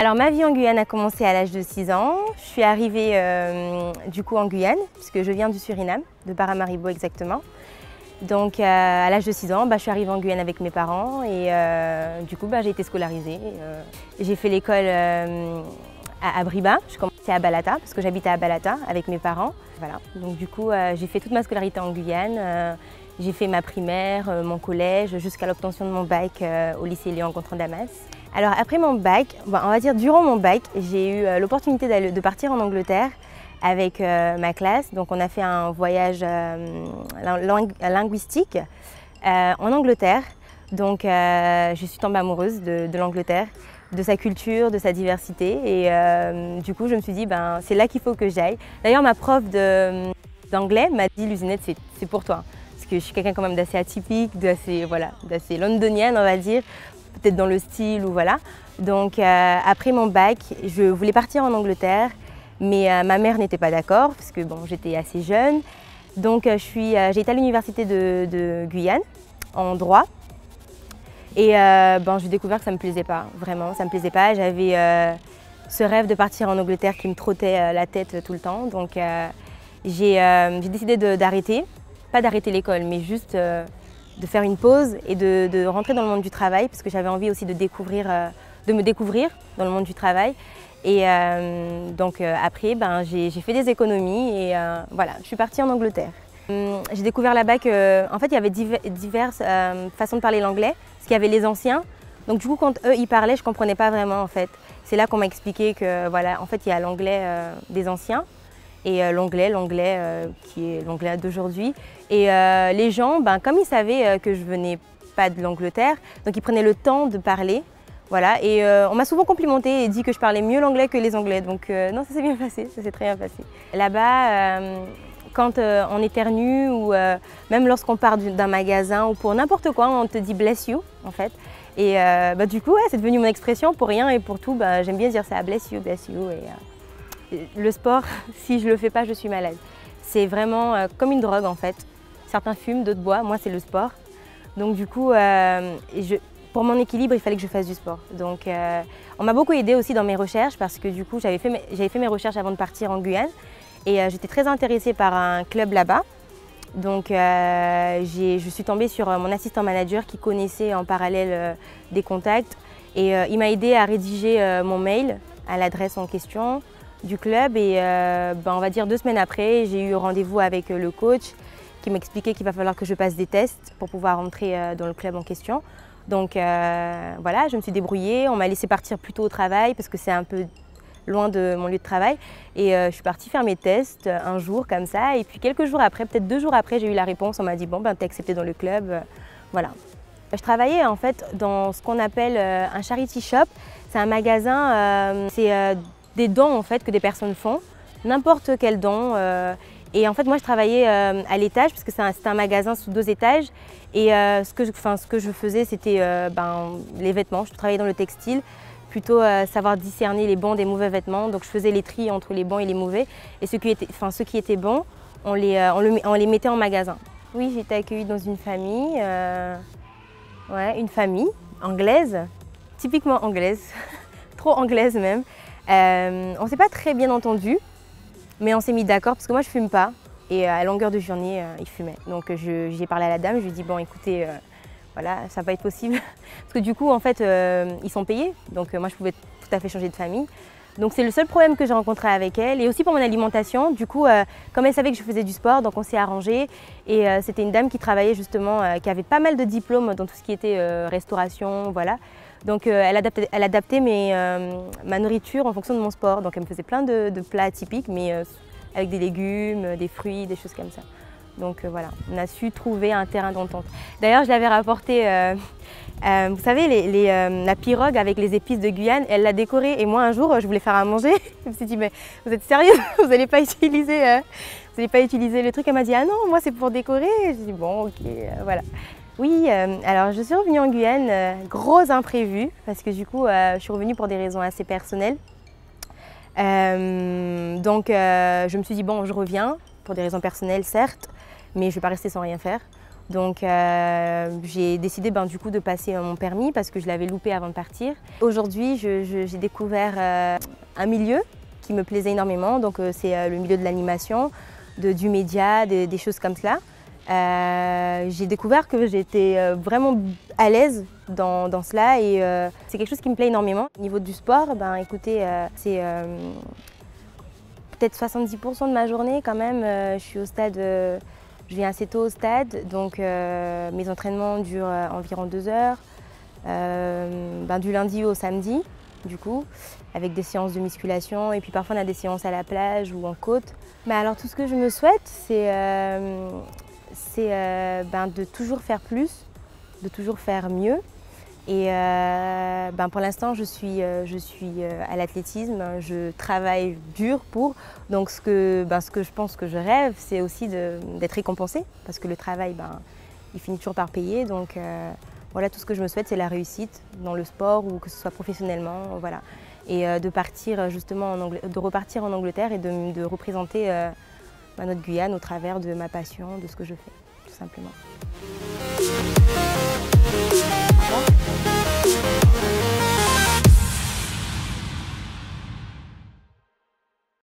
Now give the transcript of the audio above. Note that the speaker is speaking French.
Alors ma vie en Guyane a commencé à l'âge de 6 ans. Je suis arrivée du coup en Guyane, puisque je viens du Suriname, de Paramaribo exactement. Donc à l'âge de 6 ans, je suis arrivée en Guyane avec mes parents et du coup j'ai été scolarisée. J'ai fait l'école à Briba, je commençais à Balata, parce que j'habitais à Balata avec mes parents. Voilà. Donc du coup j'ai fait toute ma scolarité en Guyane. J'ai fait ma primaire, mon collège, jusqu'à l'obtention de mon bac au lycée Léon Gontran Damas. Alors après mon bac, on va dire durant mon bac, j'ai eu l'opportunité de partir en Angleterre avec ma classe. Donc on a fait un voyage linguistique en Angleterre. Donc je suis tombée amoureuse de l'Angleterre, de sa culture, de sa diversité. Et du coup je me suis dit, c'est là qu'il faut que j'aille. D'ailleurs ma prof d'anglais m'a dit, Luzinette, c'est pour toi. Parce que je suis quelqu'un quand même d'assez atypique, d'assez londonienne on va dire, peut-être dans le style ou voilà. Donc après mon bac, je voulais partir en Angleterre, mais ma mère n'était pas d'accord parce que j'étais assez jeune. Donc j'ai été à l'université de Guyane en droit et j'ai découvert que ça ne me plaisait pas, vraiment, ça ne me plaisait pas. J'avais ce rêve de partir en Angleterre qui me trottait la tête tout le temps. Donc j'ai décidé d'arrêter. Pas d'arrêter l'école, mais juste de faire une pause et de rentrer dans le monde du travail parce que j'avais envie aussi de me découvrir dans le monde du travail. Et donc après, j'ai fait des économies et voilà, je suis partie en Angleterre. J'ai découvert là-bas qu'en fait, il y avait diverses façons de parler l'anglais, parce qu'il y avait les anciens. Donc du coup, quand eux, ils parlaient, je ne comprenais pas vraiment en fait. C'est là qu'on m'a expliqué que voilà, en fait, il y a l'anglais des anciens et l'anglais qui est l'anglais d'aujourd'hui. Et les gens, comme ils savaient que je venais pas de l'Angleterre, donc ils prenaient le temps de parler. Voilà. Et on m'a souvent complimenté et dit que je parlais mieux l'anglais que les Anglais. Donc non, ça s'est bien passé, ça s'est très bien passé. Là-bas, quand on éternue ou même lorsqu'on part d'un magasin ou pour n'importe quoi, on te dit « bless you » en fait. Et du coup, c'est devenu mon expression pour rien et pour tout. J'aime bien dire ça, « bless you ». Et le sport, si je le fais pas, je suis malade. C'est vraiment comme une drogue en fait. Certains fument, d'autres boivent, moi c'est le sport. Donc du coup, pour mon équilibre, il fallait que je fasse du sport. Donc on m'a beaucoup aidée aussi dans mes recherches parce que du coup, j'avais fait mes recherches avant de partir en Guyane. Et j'étais très intéressée par un club là-bas. Donc je suis tombée sur mon assistant manager qui connaissait en parallèle des contacts. Et il m'a aidée à rédiger mon mail à l'adresse en question du club et on va dire 2 semaines après, j'ai eu rendez-vous avec le coach qui m'expliquait qu'il va falloir que je passe des tests pour pouvoir rentrer dans le club en question. Donc voilà, je me suis débrouillée, on m'a laissé partir plus tôt au travail parce que c'est un peu loin de mon lieu de travail et je suis partie faire mes tests un jour comme ça et puis quelques jours après, peut-être 2 jours après, j'ai eu la réponse, on m'a dit t'es acceptée dans le club, voilà. Je travaillais en fait dans ce qu'on appelle un charity shop, c'est un magasin, c'est des dons en fait que des personnes font, n'importe quel don. Et en fait moi je travaillais à l'étage parce que c'est un magasin sous 2 étages. Et ce que je faisais c'était les vêtements, je travaillais dans le textile, plutôt savoir discerner les bons des mauvais vêtements. Donc je faisais les tris entre les bons et les mauvais. Et ceux qui étaient bons, on les mettait en magasin. Oui, j'ai été accueillie dans une famille, une famille anglaise, typiquement anglaise, trop anglaise même. On ne s'est pas très bien entendu, mais on s'est mis d'accord parce que moi je fume pas et à longueur de journée il fumait. Donc j'ai parlé à la dame, je lui ai dit écoutez, voilà, ça va pas être possible parce que du coup en fait ils sont payés, donc moi je pouvais tout à fait changer de famille. Donc c'est le seul problème que j'ai rencontré avec elle et aussi pour mon alimentation. Du coup comme elle savait que je faisais du sport, donc on s'est arrangé et c'était une dame qui travaillait justement, qui avait pas mal de diplômes dans tout ce qui était restauration, voilà. Donc elle adaptait ma nourriture en fonction de mon sport. Donc elle me faisait plein de plats typiques, mais avec des légumes, des fruits, des choses comme ça. Donc voilà, on a su trouver un terrain d'entente. D'ailleurs, je l'avais rapporté, vous savez, la pirogue avec les épices de Guyane, elle l'a décorée. Et moi, un jour, je voulais faire à manger. Je me suis dit, mais vous êtes sérieux? Vous n'allez pas utiliser le truc? Elle m'a dit, ah non, moi c'est pour décorer. J'ai dit, bon, ok, voilà. Oui, alors je suis revenue en Guyane, gros imprévu, parce que du coup, je suis revenue pour des raisons assez personnelles. Je me suis dit, bon, je reviens, pour des raisons personnelles, certes, mais je ne vais pas rester sans rien faire. Donc j'ai décidé du coup de passer mon permis parce que je l'avais loupé avant de partir. Aujourd'hui, j'ai découvert un milieu qui me plaisait énormément, donc c'est le milieu de l'animation, du média, des choses comme cela. J'ai découvert que j'étais vraiment à l'aise dans cela et c'est quelque chose qui me plaît énormément. Au niveau du sport, écoutez, c'est peut-être 70% de ma journée quand même. Je suis au stade, je viens assez tôt au stade, donc mes entraînements durent environ 2 heures, du lundi au samedi du coup, avec des séances de musculation et puis parfois on a des séances à la plage ou en côte. Mais alors tout ce que je me souhaite, c'est de toujours faire plus, de toujours faire mieux. Et pour l'instant, je suis à l'athlétisme, je travaille dur pour. Donc ce que je pense que je rêve, c'est aussi d'être récompensée, parce que le travail, il finit toujours par payer. Donc voilà, tout ce que je me souhaite, c'est la réussite dans le sport ou que ce soit professionnellement, voilà. Et de partir justement de repartir en Angleterre et de représenter notre Guyane au travers de ma passion, de ce que je fais, tout simplement.